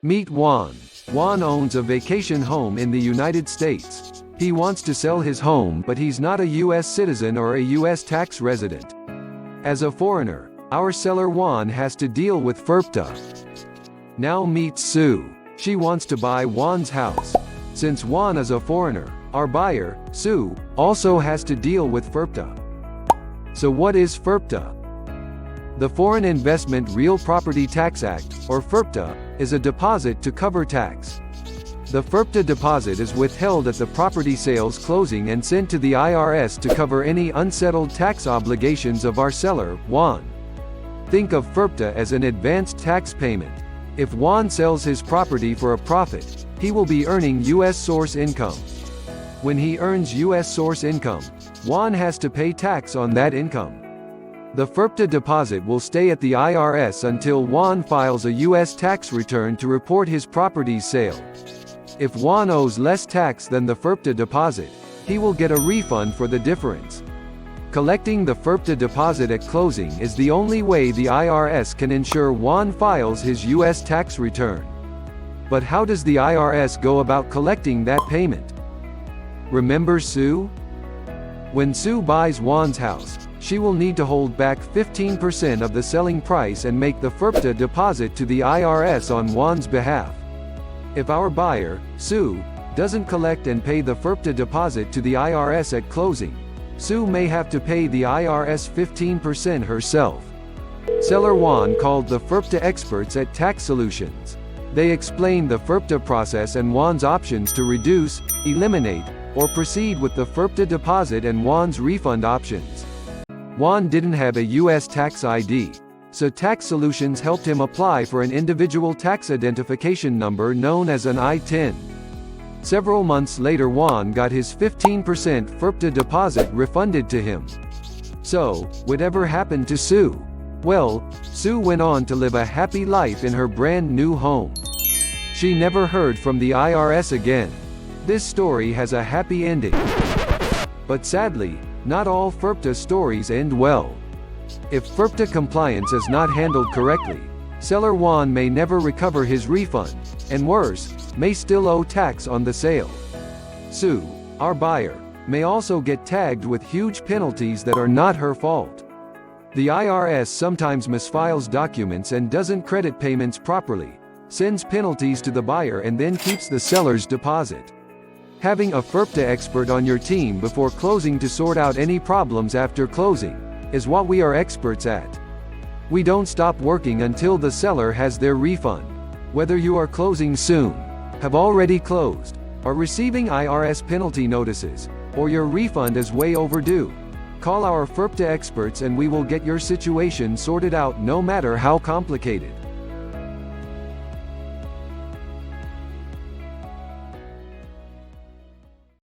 Meet Juan. Juan owns a vacation home in the United States. He wants to sell his home, but he's not a U.S. citizen or a U.S. tax resident. As a foreigner, our seller Juan has to deal with FIRPTA. Now meet Sue. She wants to buy Juan's house. Since Juan is a foreigner, our buyer, Sue, also has to deal with FIRPTA. So what is FIRPTA? The Foreign Investment Real Property Tax Act, or FIRPTA, is a deposit to cover tax. The FIRPTA deposit is withheld at the property sale's closing and sent to the IRS to cover any unsettled tax obligations of our seller, Juan. Think of FIRPTA as an advanced tax payment. If Juan sells his property for a profit, he will be earning U.S. source income. When he earns U.S. source income, Juan has to pay tax on that income. The FIRPTA deposit will stay at the IRS until Juan files a U.S. tax return to report his property's sale. If Juan owes less tax than the FIRPTA deposit, he will get a refund for the difference. Collecting the FIRPTA deposit at closing is the only way the IRS can ensure Juan files his U.S. tax return. But how does the IRS go about collecting that payment? Remember Sue? When Sue buys Juan's house, she will need to hold back 15% of the selling price and make the FIRPTA deposit to the IRS on Juan's behalf. If our buyer, Sue, doesn't collect and pay the FIRPTA deposit to the IRS at closing, Sue may have to pay the IRS 15% herself. Seller Juan called the FIRPTA experts at Tax Solutions. They explained the FIRPTA process and Juan's options to reduce, eliminate, or proceed with the FIRPTA deposit and Juan's refund options. Juan didn't have a U.S. tax ID, so Tax Solutions helped him apply for an individual tax identification number known as an I-10. Several months later Juan got his 15% FIRPTA deposit refunded to him. So, whatever happened to Sue? Well, Sue went on to live a happy life in her brand new home. She never heard from the IRS again. This story has a happy ending. But sadly, not all FIRPTA stories end well. If FIRPTA compliance is not handled correctly, seller Juan may never recover his refund, and worse, may still owe tax on the sale. Sue, our buyer, may also get tagged with huge penalties that are not her fault. The IRS sometimes misfiles documents and doesn't credit payments properly, sends penalties to the buyer and then keeps the seller's deposit. Having a FIRPTA expert on your team before closing to sort out any problems after closing is what we are experts at. We don't stop working until the seller has their refund. Whether you are closing soon, have already closed, are receiving IRS penalty notices, or your refund is way overdue, call our FIRPTA experts and we will get your situation sorted out no matter how complicated.